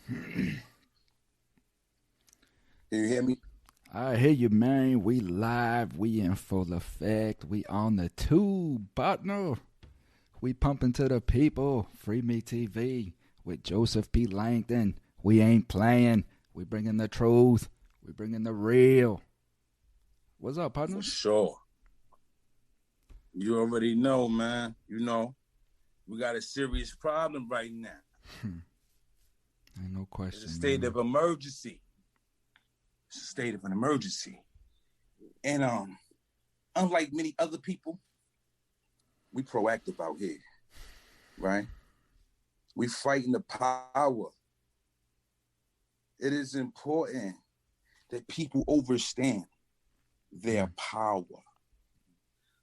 Can you hear me? I hear you, man. We live. We in full effect. We on the tube, partner. We pumping to the people. Free Me TV with Joseph P Langdon. We ain't playing. We bringing the truth. We bringing the real. What's up, For partner? sure. You already know, man. You know, we got a serious problem right now. Ain't no It's a question, state man. of emergency. It's a state of an emergency. And unlike many other people, we proactive out here, right? We fighting the power. It is important that people understand their power.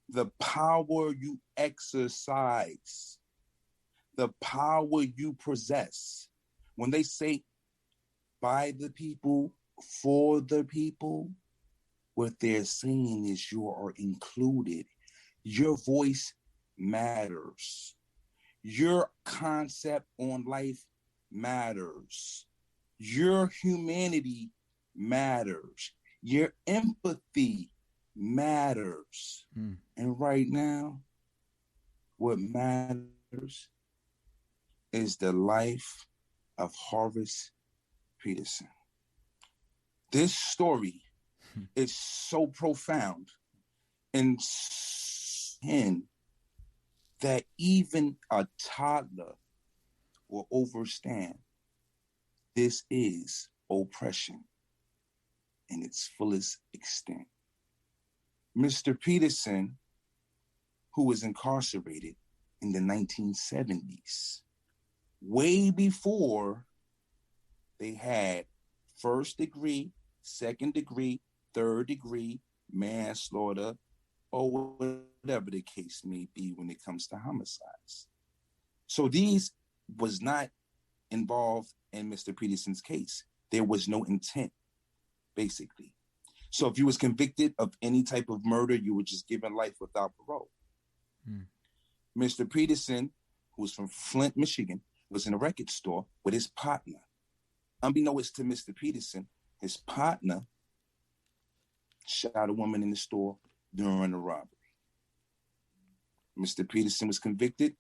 The power you exercise, the power you possess. When they say by the people, for the people, what they're saying is you are included. Your voice matters. Your concept on life matters. Your humanity matters. Your empathy matters. And right now, what matters is the life of Horace Peterson. This story is so profound and that even a toddler will understand this is oppression in its fullest extent. Mr. Peterson, who was incarcerated in the 1970s, way before they had first degree, second degree, third degree manslaughter, or whatever the case may be when it comes to homicides. So these was not involved in Mr. Peterson's case. There was no intent, basically. So if you was convicted of any type of murder, you were just given life without parole. Mr. Peterson, who was from Flint, Michigan, was in a record store with his partner. Unbeknownst to Mr. Peterson, his partner shot a woman in the store during a robbery. Mr. Peterson was convicted,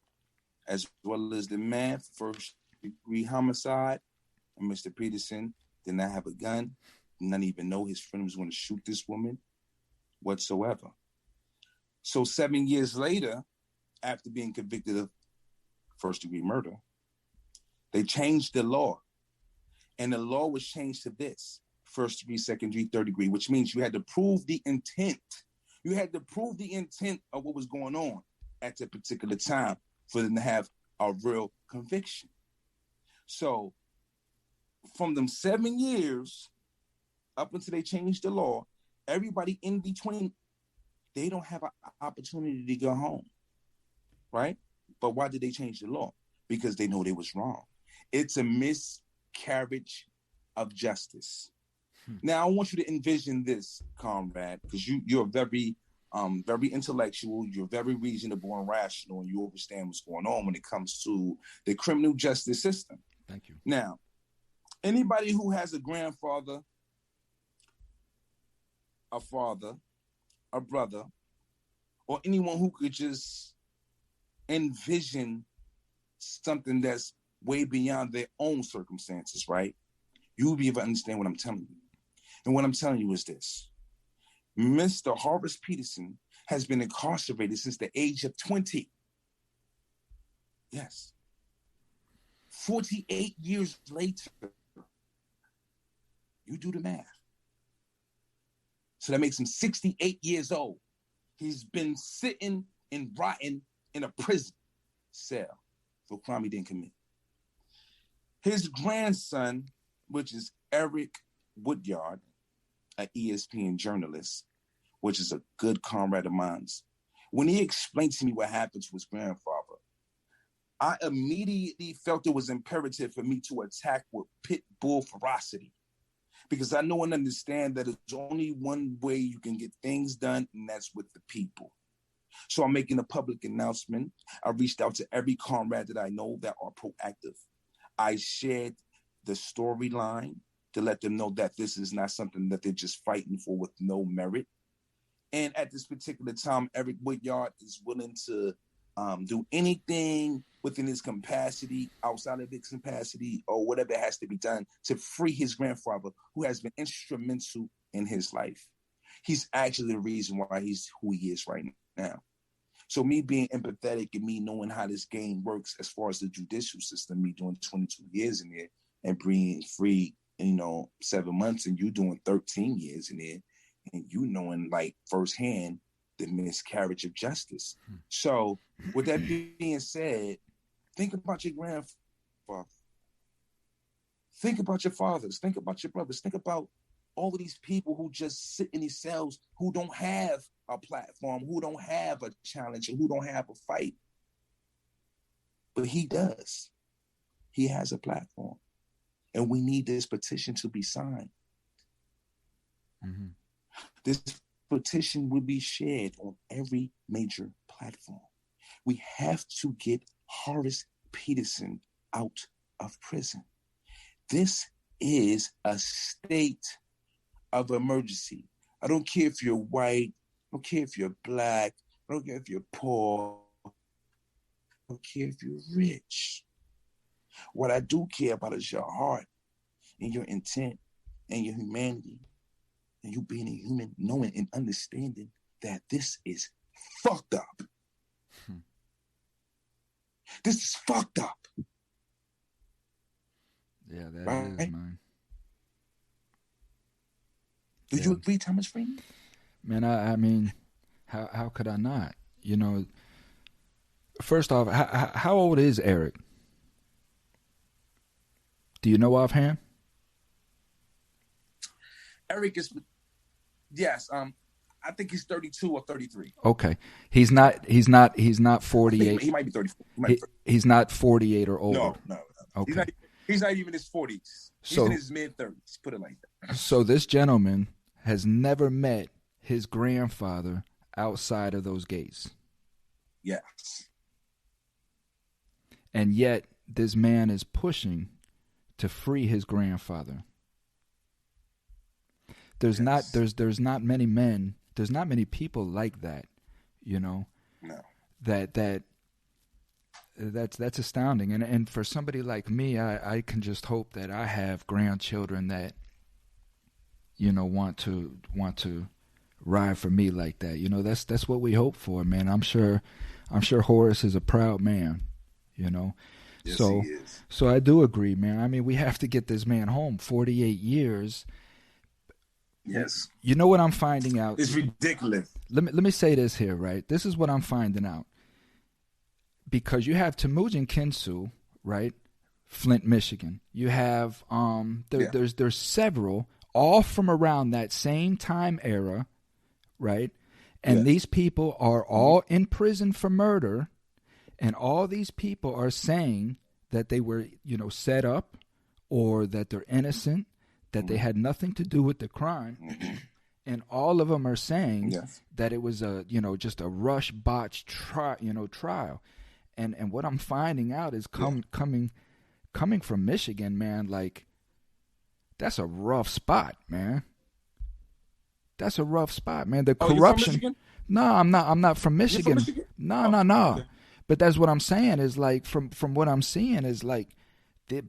as well as the man, first degree homicide. And Mr. Peterson did not have a gun, did not even know his friend was going to shoot this woman whatsoever. So 7 years later, after being convicted of first degree murder, they changed the law. And the law was changed to this: first degree, second degree, third degree, which means you had to prove the intent. You had to prove the intent of what was going on at that particular time for them to have a real conviction. So from them 7 years up until they changed the law, everybody in between, they don't have an opportunity to go home, right? But why did they change the law? Because they know they was wrong. It's a miscarriage of justice. Now, I want you to envision this, comrade, because you're very intellectual, you're very reasonable and rational, and you understand what's going on when it comes to the criminal justice system. Thank you. Now, anybody who has a grandfather, a father, a brother, or anyone who could just envision something that's way beyond their own circumstances, right? You'll be able to understand what I'm telling you. And what I'm telling you is this: Mr. Horace Peterson has been incarcerated since the age of 20. Yes. 48 years later. You do the math. So that makes him 68 years old. He's been sitting and rotting in a prison cell for a crime he didn't commit. His grandson, which is Eric Woodyard, an ESPN journalist, which is a good comrade of mine, when he explained to me what happened to his grandfather, I immediately felt it was imperative for me to attack with pit bull ferocity, because I know and understand that it's only one way you can get things done, and that's with the people. So I'm making a public announcement. I reached out to every comrade that I know that are proactive. I shared the storyline, to let them know that this is not something that they're just fighting for with no merit. And at this particular time, Eric Woodyard is willing to do anything within his capacity, outside of his capacity, or whatever has to be done to free his grandfather, who has been instrumental in his life. He's actually the reason why he's who he is right now. So me being empathetic and me knowing how this game works as far as the judicial system, me doing 22 years in there and being free, 7 months, and you doing 13 years in there, and you knowing like firsthand the miscarriage of justice. So with that being said, think about your grandfather. Think about your fathers. Think about your brothers. Think about all of these people who just sit in these cells, who don't have a platform, who don't have a challenge, and who don't have a fight. But he does. He has a platform. And we need this petition to be signed. Mm-hmm. This petition will be shared on every major platform. We have to get Horace Peterson out of prison. This is a state of emergency. I don't care if you're white. I don't care if you're black. I don't care if you're poor. I don't care if you're rich. What I do care about is your heart and your intent and your humanity and you being a human, knowing and understanding that this is fucked up. This is fucked up. Yeah, that right? is, man. Do you agree, Thomas Freeman? Man, I mean, how could I not? First off, how old is Eric? Do you know offhand? Eric is, yes. I think he's 32 or 33. Okay, he's not 48. He might be 34. He's not 48 or older. No. Okay. He's not even in his 40s. He's in his mid-30s. Put it like that. So this gentleman has never met his grandfather outside of those gates. Yes. And yet this man is pushing to free his grandfather. There's not many men, there's not many people like that, No. That's astounding. And for somebody like me, I can just hope that I have grandchildren that want to ride for me like that. That's what we hope for, man. I'm sure Horace is a proud man, Yes, so he is. So I do agree, man. I mean, we have to get this man home. 48 years. Yes. You know what I'm finding out? It's ridiculous. Let me say this here, right? This is what I'm finding out. Because you have Temujin Kinsu, right? Flint, Michigan. You have there's several, all from around that same time era, right? And these people are all in prison for murder, and all these people are saying that they were, set up, or that they're innocent, that they had nothing to do with the crime. And all of them are saying that it was just a rush botched trial. And what I'm finding out is coming from Michigan, man, like that's a rough spot, man. That's a rough spot, man. The corruption. No, I'm not from Michigan. No. But that's what I'm saying is like from what I'm seeing is like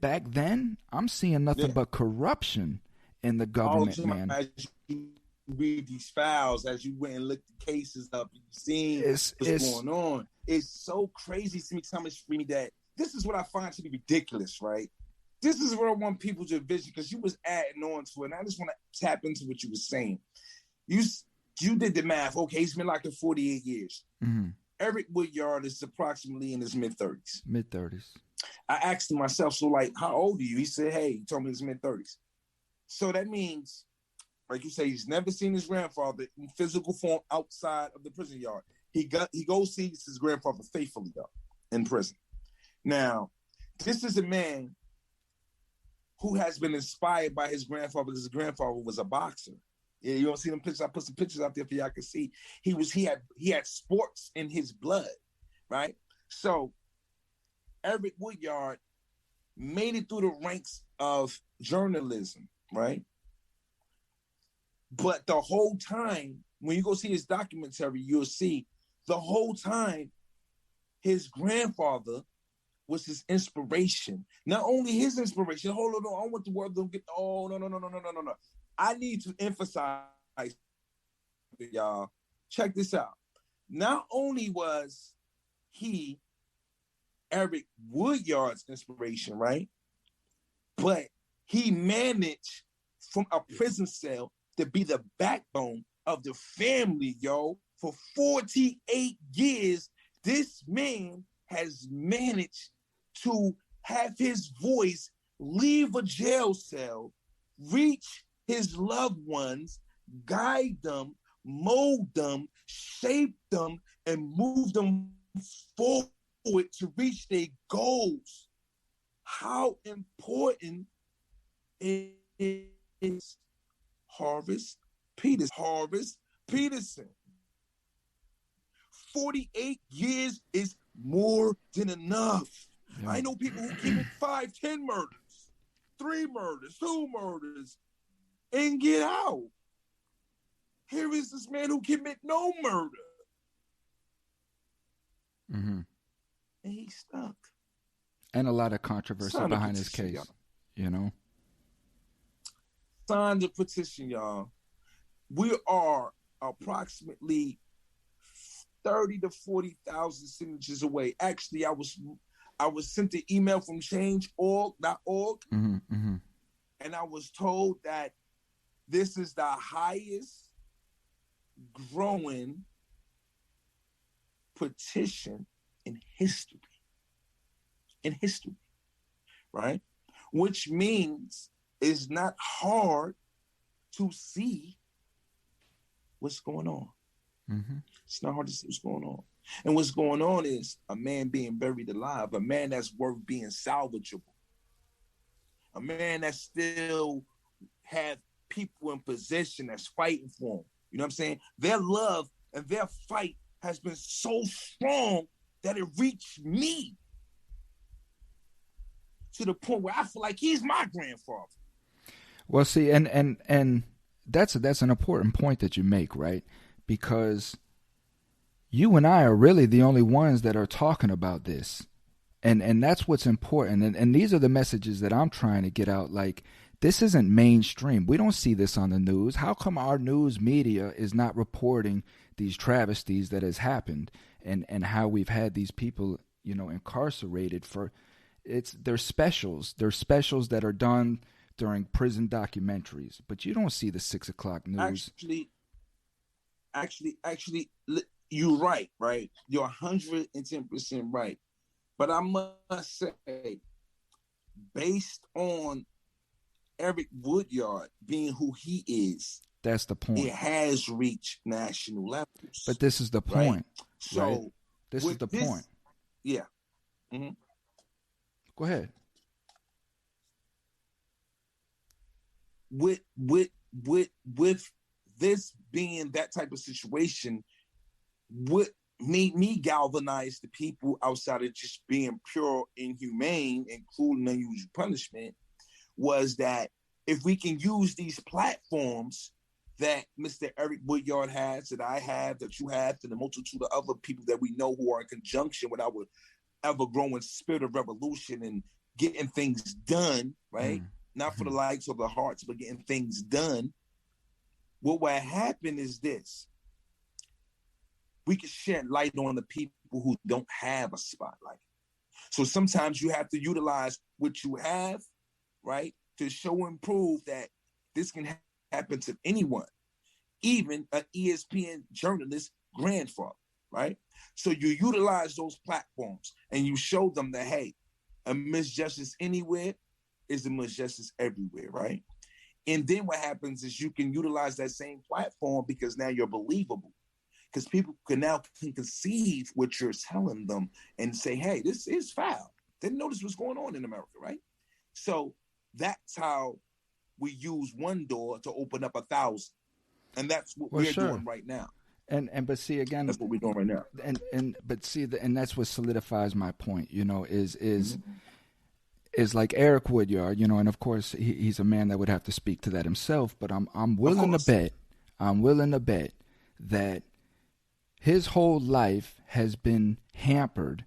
back then I'm seeing nothing but corruption in the government, man. As you read these files, as you went and looked the cases up, you seen what's going on. It's so crazy to me, Thomas Freeman, that this is what I find to be ridiculous, right? This is what I want people to envision, because you was adding on to it, and I just want to tap into what you were saying. You did the math. Okay, he's been locked for 48 years. Mm-hmm. Eric Woodyard is approximately in his mid-30s. Mid-30s. I asked him myself, so like, how old are you? He said, hey, he told me his mid-30s. So that means, like you say, he's never seen his grandfather in physical form outside of the prison yard. He goes sees his grandfather faithfully, though, in prison. Now, this is a man who has been inspired by his grandfather, because his grandfather was a boxer. Yeah, you don't see them pictures. I put some pictures out there for y'all can see. He had sports in his blood, right? So Eric Woodyard made it through the ranks of journalism, right? But the whole time, when you go see his documentary, you'll see the whole time his grandfather was his inspiration. Not only his inspiration. Hold on, I want the world to get. Oh, no. I need to emphasize, y'all. Check this out. Not only was he Eric Woodyard's inspiration, right? But he managed from a prison cell to be the backbone of the family, yo. For 48 years, this man has managed to have his voice leave a jail cell, reach his loved ones, guide them, mold them, shape them, and move them forward to reach their goals. How important is Horace Peterson? 48 years is more than enough. Yeah. I know people who commit 5, 10 murders, 3 murders, 2 murders, and get out. Here is this man who commit no murder. Mm-hmm. And he's stuck. And a lot of controversy behind his case, y'all. You know? Sign the petition, y'all. We are approximately 30 to 40,000 signatures away. Actually, I was sent an email from change.org, mm-hmm, mm-hmm. and I was told that this is the highest growing petition in history. Right? Which means it's not hard to see what's going on. Mm-hmm. It's not hard to see what's going on. And what's going on is a man being buried alive, a man that's worth being salvageable, a man that still have people in possession that's fighting for him. You know what I'm saying? Their love and their fight has been so strong that it reached me to the point where I feel like he's my grandfather. Well, see, and that's an important point that you make, right? Because you and I are really the only ones that are talking about this. And that's what's important. And these are the messages that I'm trying to get out. Like, this isn't mainstream. We don't see this on the news. How come our news media is not reporting these travesties that has happened and how we've had these people, incarcerated for there's specials. There's specials that are done during prison documentaries, but you don't see the 6 o'clock news. Actually, you're right? You're 110% right. But I must say, based on Eric Woodyard being who he is, that's the point. It has reached national levels. But this is the point. Right? So right? This is the point. Yeah. Mm-hmm. Go ahead. With this being that type of situation, what made me galvanize the people outside of just being pure and humane, including unusual punishment, was that if we can use these platforms that Mr. Eric Woodyard has, that I have, that you have, and the multitude of other people that we know who are in conjunction with our ever-growing spirit of revolution and getting things done, right? Not for the likes of the hearts, but getting things done. What will happen is this. We can shed light on the people who don't have a spotlight. So sometimes you have to utilize what you have, right, to show and prove that this can happen to anyone, even an ESPN journalist grandfather, right? So you utilize those platforms and you show them that, hey, a misjustice anywhere is a misjustice everywhere, right? And then what happens is you can utilize that same platform because now you're believable. Because people can now conceive what you're telling them and say, hey, this is foul. Didn't notice what's going on in America, right? So that's how we use one door to open up 1,000. And that's what we're doing right now. But see, again, that's what we're doing right now. And that's what solidifies my point, is is like Eric Woodyard, and of course he's a man that would have to speak to that himself. But I'm willing to bet, that his whole life has been hampered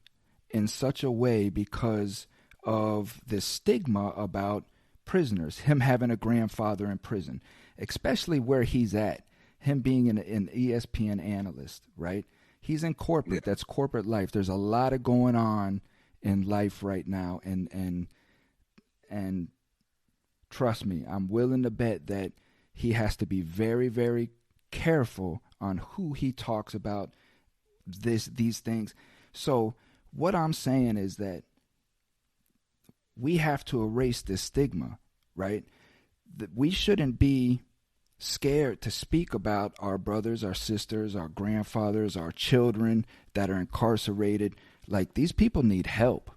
in such a way because of this stigma about prisoners, him having a grandfather in prison, especially where he's at, him being an ESPN analyst, right? He's in corporate. That's corporate life. There's a lot of going on in life right now, and trust me, I'm willing to bet that he has to be very, very careful on who he talks about these things. So what I'm saying is that we have to erase this stigma, right? That we shouldn't be scared to speak about our brothers, our sisters, our grandfathers, our children that are incarcerated. Like, these people need help.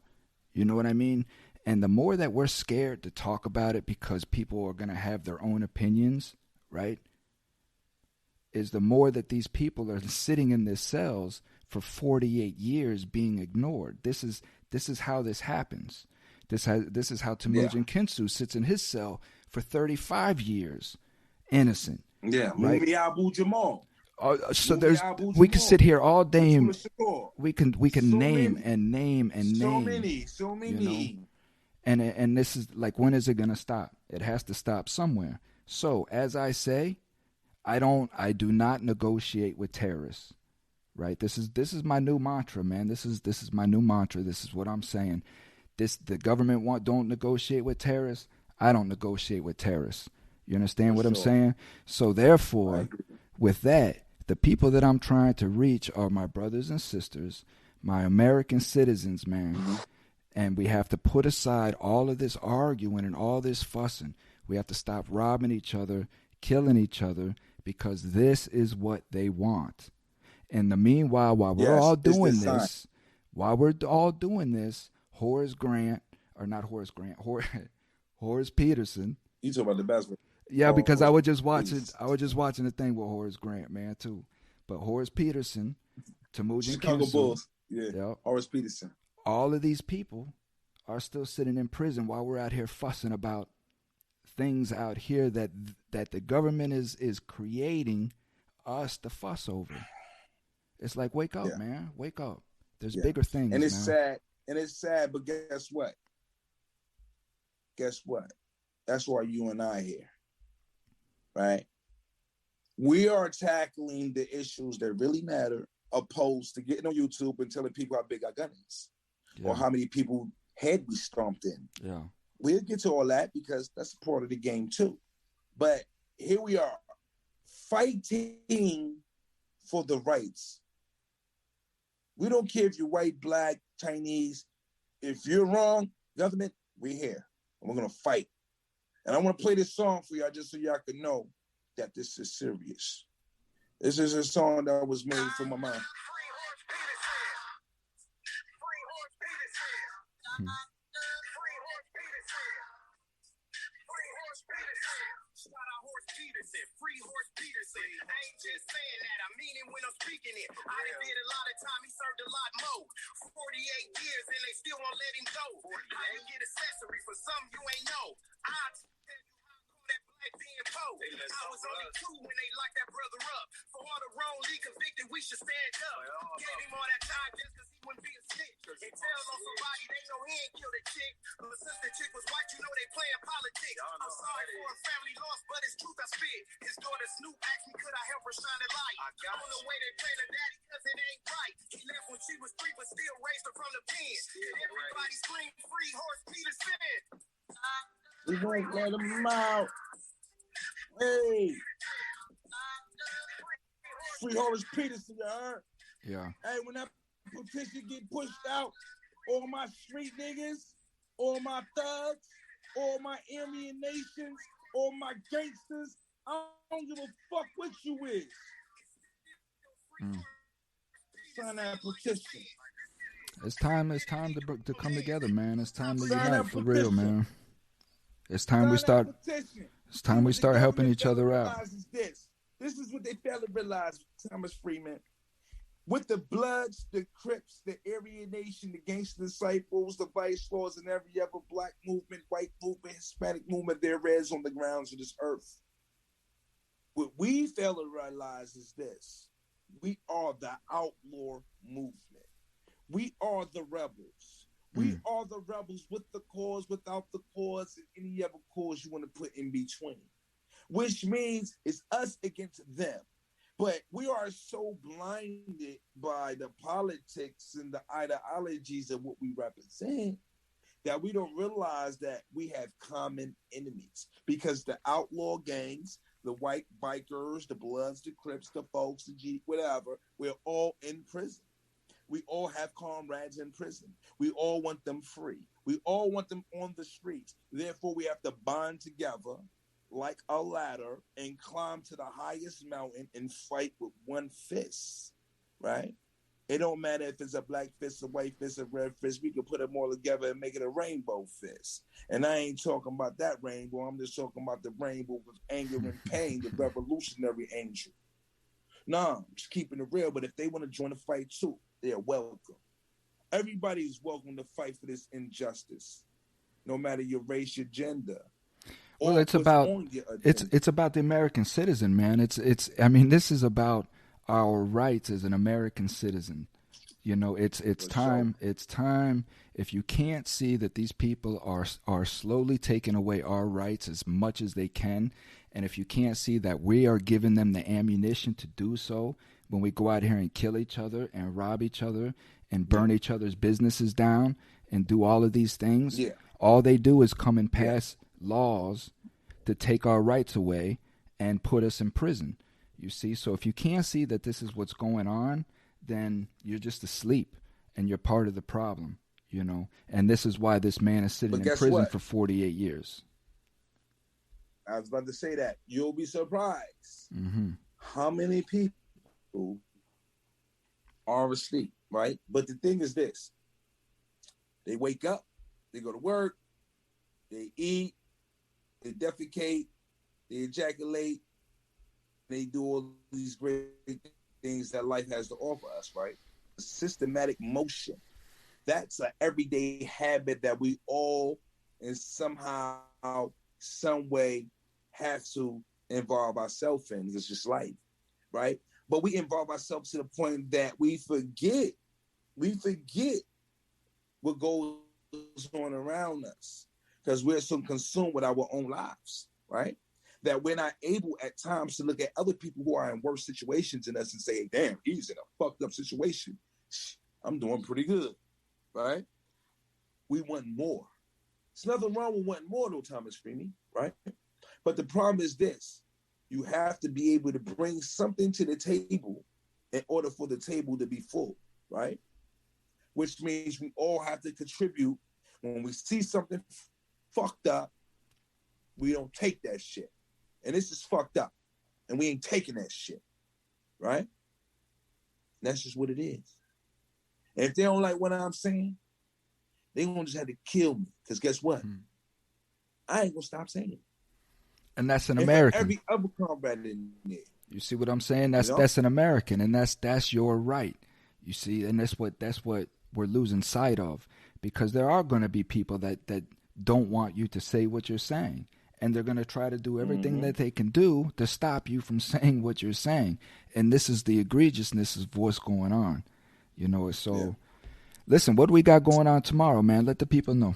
You know what I mean? And the more that we're scared to talk about it because people are going to have their own opinions, right, is the more that these people are sitting in their cells for 48 years being ignored. This is how this happens. This is how Temujin Kinsu sits in his cell for 35 years, innocent. Yeah, right? Mumi Abu Jamal. So we can sit here all day. We can name and name. So many. And this is like, when is it gonna stop? It has to stop somewhere. So as I say, I do not negotiate with terrorists. Right? This is my new mantra, man. This is my new mantra. This is what I'm saying. The government don't negotiate with terrorists. I don't negotiate with terrorists. You understand what I'm saying? So therefore, with that, the people that I'm trying to reach are my brothers and sisters, my American citizens, man. Mm-hmm. And we have to put aside all of this arguing and all this fussing. We have to stop robbing each other, killing each other, because this is what they want. In the meanwhile, while we're all doing this, Horace Peterson. You talk about the best one. Yeah, because I was just watching the thing with Horace Grant, man, too. But Horace Peterson, Temujin Chicago Kinsu, Bulls, Horace Peterson. All of these people are still sitting in prison while we're out here fussing about things out here that the government is creating us to fuss over. It's like, wake up, man. Wake up. There's bigger things. And it's sad, but guess what? That's why you and I here. Right? We are tackling the issues that really matter, opposed to getting on YouTube and telling people how big our gun is. Or how many people head we stomped in. Yeah. We'll get to all that because that's part of the game too. But here we are, fighting for the rights. We don't care if you're white, black, Chinese. If you're wrong, government, we're here. And we're going to fight. And I want to play this song for y'all just so y'all can know that this is serious. This is a song that was made for my mom. Free Horace Peterson. I ain't just saying that, I mean it when I'm speaking it. I done did a lot of time, he served a lot more. 48 years and they still won't let him go. I didn't get accessory for some you ain't know. I'll tell you how that black being po. I was only 2 when they locked that brother up. For all the wrongly convicted, we should stand up. Gave him all that time just because he wouldn't be a snitch. And tell on somebody they know he ain't killed a chick. But since the chick was white, you know they playing politics. I'm sorry for a family loss, but it's truth I spit. His daughter Snoop asked me, could I help her shine a light? On the way they play the daddy, cause it ain't right. He left when she was 3, but still raised her from the pen. Everybody scream free Horace Peterson. We won't let him out. Hey. Free Horace Peterson, you heard? Yeah. Hey, when that petition get pushed out, all my street niggas, all my thugs, all my Aryan nations, all my gangsters, I don't give a fuck what you is. Sign that petition. It's time to come together, man. It's time to unite for real, man. It's time we start. It's time we start helping each other out. This is what they fail to realize, Thomas Freeman. with the Bloods, the Crips, the Aryan Nation, the Gangster Disciples, the Vice Lords, and every other black movement, white movement, Hispanic movement there is on the grounds of this earth. What we fail to realize is this. We are the outlaw movement. We are the rebels. We are the rebels with the cause, without the cause, and any other cause you want to put in between. Which means it's us against them. But we are so blinded by the politics and the ideologies of what we represent that we don't realize that we have common enemies. Because the outlaw gangs, the white bikers, the Bloods, the Crips, the folks, the G, whatever, we're all in prison. We all have comrades in prison. We all want them free. We all want them on the streets. Therefore, we have to bond together like a ladder and climb to the highest mountain and fight with one fist, right? It don't matter if it's a black fist, a white fist, a red fist. We can put them all together and make it a rainbow fist. And I ain't talking about that rainbow. I'm just talking about the rainbow with anger and pain, the revolutionary angel. Nah, I'm just keeping it real. But if they want to join the fight too, they're welcome. Everybody is welcome to fight for this injustice, no matter your race, your gender. Well, it's about the American citizen, man. I mean, this is about our rights as an American citizen. You know, it's time. It's time. If you can't see that these people are slowly taking away our rights as much as they can, and if you can't see that we are giving them the ammunition to do so when we go out here and kill each other and rob each other and burn each other's businesses down and do all of these things, all they do is come and pass laws to take our rights away and put us in prison. You see, so if you can't see that this is what's going on, then you're just asleep and you're part of the problem, you know. And this is why this man is sitting in prison for 48 years. I was about to say that. You'll be surprised how many people are asleep, right? But the thing is this. They wake up, they go to work, they eat, they defecate, they ejaculate, they do all these great things that life has to offer us, right? Systematic motion. That's an everyday habit that we all, in somehow, some way, have to involve ourselves in. It's just life, right? But we involve ourselves to the point that we forget what goes on around us because we're so consumed with our own lives, right? That we're not able at times to look at other people who are in worse situations than us and say, damn, he's in a fucked up situation. I'm doing pretty good, right? We want more. There's nothing wrong with wanting more, though, Thomas Feeney, right? But the problem is this. You have to be able to bring something to the table in order for the table to be full, right? Which means we all have to contribute. When we see something fucked up, we don't take that shit. And this is fucked up. And we ain't taking that shit, right? And that's just what it is. And if they don't like what I'm saying, they gonna just have to kill me. Because guess what? I ain't gonna stop saying it. And that's an American. Every other comrade in there. You see what I'm saying? That's an American, and that's your right. You see, and that's what we're losing sight of, because there are going to be people that don't want you to say what you're saying, and they're going to try to do everything that they can do to stop you from saying what you're saying. And this is the egregiousness of what's going on. You know, so listen, what do we got going on tomorrow, man? Let the people know.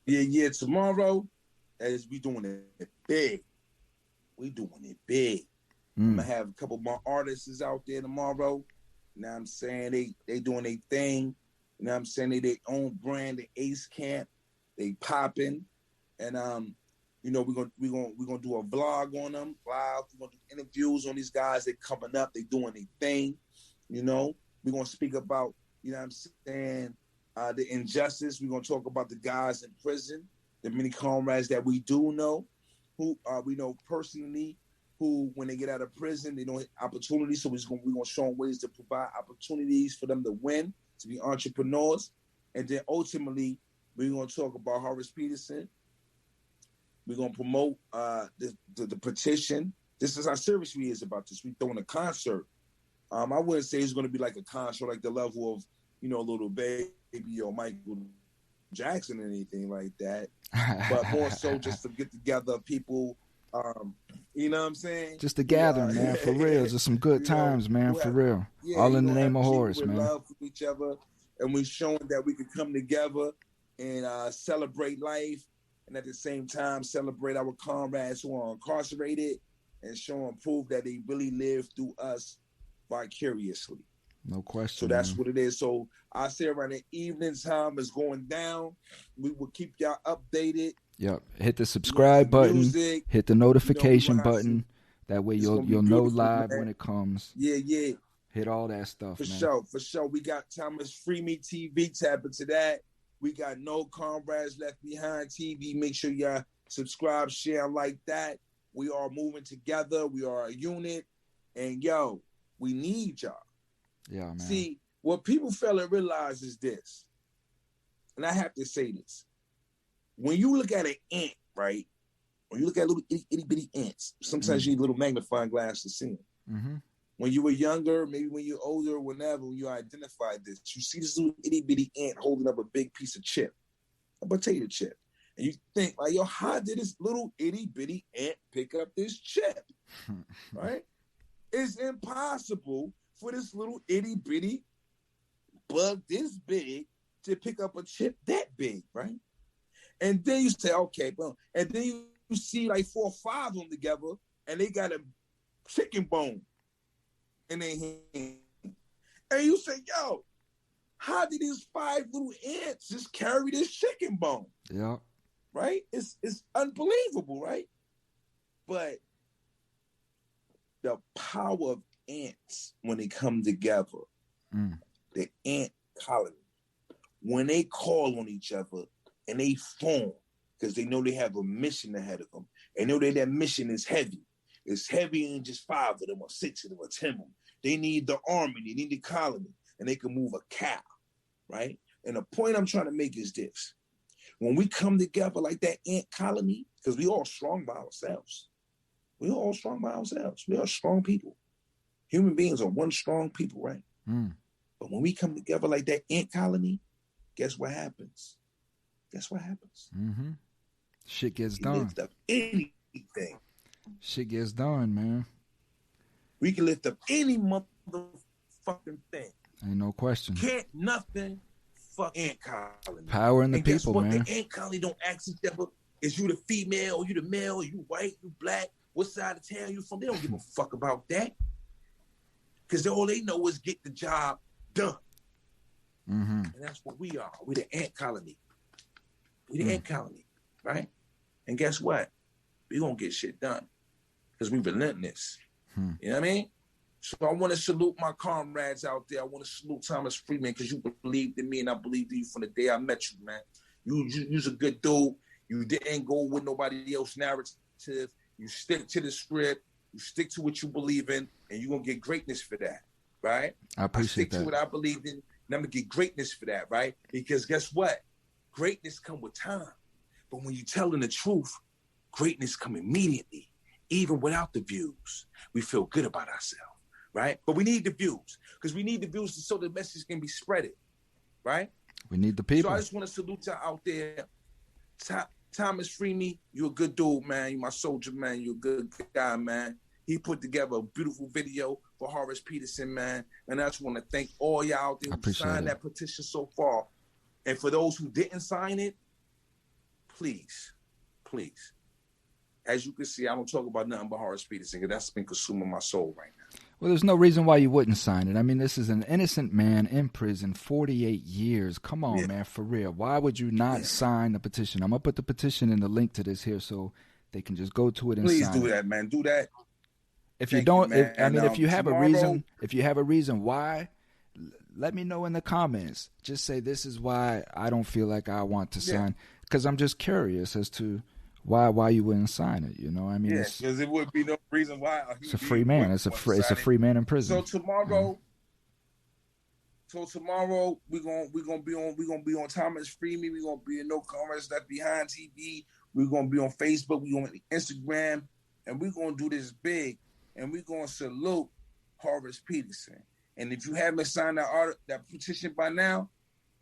Yeah, tomorrow, as we doing it big. We doing it big. I'm going to have a couple more artists out there tomorrow. You know what I'm saying? They doing their thing. You know what I'm saying? They their own brand, the Ace Camp. They popping. And you know, we're gonna do a vlog on them, live. We're gonna do interviews on these guys. They coming up, they doing their thing. You know, we're gonna speak about, you know what I'm saying, the injustice. We're gonna talk about the guys in prison, the many comrades that we do know, who we know personally, who when they get out of prison, they don't have opportunities. So we're gonna show them ways to provide opportunities for them to win, to be entrepreneurs. And then ultimately, we're gonna talk about Horace Peterson. We're gonna promote the petition. This is how serious we is about this. We throwing a concert I wouldn't say it's going to be like a concert like the level of, Little Baby or Michael Jackson or anything like that, but more so just to get together people, you know what I'm saying? Just a gathering, man, for real. Just some good times, man, for real. All in the name of Horace, man. Love for each other, and we're showing that we can come together and celebrate life, and at the same time celebrate our comrades who are incarcerated, and show and prove that they really live through us vicariously. No question. So that's what it is. So I say around the evening time is going down. We will keep y'all updated. Yep. Hit the subscribe button. Music. Hit the notification button. That way you'll know live, man, when it comes. Yeah. Hit all that stuff, for man. For sure. We got Thomas Free Me TV. Tap into that. We got No Comrades Left Behind TV. Make sure y'all subscribe, share, like that. We are moving together. We are a unit. And we need y'all. Yeah, man. See, what people fail to realize is this, and I have to say this. When you look at an ant, right? When you look at little itty bitty ants, sometimes you need a little magnifying glass to see them. Mm-hmm. When you were younger, maybe when you're older, whenever you identify this, you see this little itty bitty ant holding up a big piece of chip, a potato chip. And you think, like, how did this little itty bitty ant pick up this chip? Right? It's impossible for this little itty bitty bug this big to pick up a chip that big, right? And then you say, okay, well, and then you see like 4 or 5 of them together, and they got a chicken bone in their hand. And you say, how did these 5 little ants just carry this chicken bone? Yeah. Right? It's unbelievable, right? But the power of ants when they come together, the ant colony, when they call on each other and they form, because they know they have a mission ahead of them. They know that mission is heavy. It's heavy in just 5 of them or 6 of them or 10 of them. They need the army, they need the colony, and they can move a cow, right? And the point I'm trying to make is this. When we come together like that ant colony, because we all strong by ourselves. We all strong by ourselves. We are strong people. Human beings are one strong people, right? But when we come together like that ant colony, guess what happens? Mm-hmm. Shit gets done. Lift up anything. Shit gets done, man. We can lift up any motherfucking thing. Ain't no question. Can't nothing fuck ant colony. Power in the and people, man. The ant colony don't ask each other, is you the female, or you the male, or you white, you black, what side of town you from? They don't give a fuck about that. Because all they know is get the job done. Mm-hmm. And that's what we are. We're the ant colony. We're the ant colony, right? And guess what? We're going to get shit done. Because we relentless. You know what I mean? So I want to salute my comrades out there. I want to salute Thomas Freeman because you believed in me and I believed in you from the day I met you, man. You's a good dude. You didn't go with nobody else's narrative. You stick to the script. You stick to what you believe in, and you're going to get greatness for that, right? I appreciate that. I stick to what I believed in, and I'm going to get greatness for that, right? Because guess what? Greatness come with time. But when you're telling the truth, greatness come immediately, even without the views. We feel good about ourselves, right? But we need the views, because we need the views so the message can be spreaded, right? We need the people. So I just want to salute y'all out there. Thomas Freeman, you're a good dude, man. You're my soldier, man. You're a good guy, man. He put together a beautiful video for Horace Peterson, man. And I just want to thank all y'all out there who signed that petition so far. And for those who didn't sign it, please. As you can see, I don't talk about nothing but Horace Peterson, because that's been consuming my soul right now. Well, there's no reason why you wouldn't sign it. I mean, this is an innocent man in prison, 48 years. Come on, man, for real. Why would you not sign the petition? I'm going to put the petition in the link to this here so they can just go to it and sign it. Please do that, man. Do that. If you don't, if you have a reason why, let me know in the comments. Just say, this is why I don't feel like I want to sign. Because I'm just curious as to why you wouldn't sign it, you know? I mean, because it would be no reason why. It's a free man. It's a free man in prison. So tomorrow, we're gonna be on Thomas Freeman. We're gonna be in No Comrades Left Behind TV. We're gonna be on Facebook. We're gonna be on Instagram, and we're gonna do this big. And we're gonna salute Horace Peterson. And if you haven't signed that petition by now,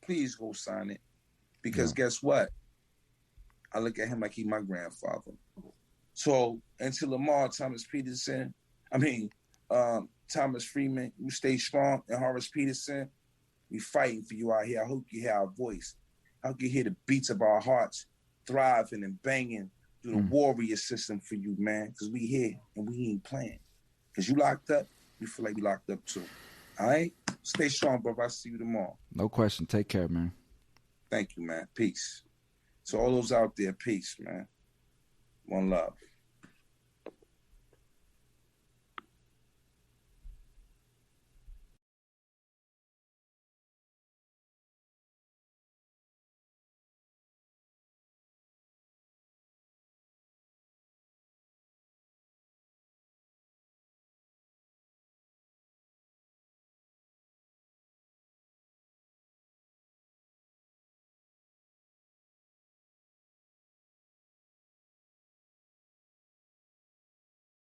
please go sign it. Because guess what? I look at him like he's my grandfather. So until tomorrow, Thomas Freeman, you stay strong. And Horace Peterson, we fighting for you out here. I hope you hear our voice. I hope you hear the beats of our hearts thriving and banging through the warrior system for you, man. Because we here and we ain't playing. Because you locked up, we feel like we locked up too. All right? Stay strong, brother. I'll see you tomorrow. No question. Take care, man. Thank you, man. Peace. So all those out there, peace, man. One love.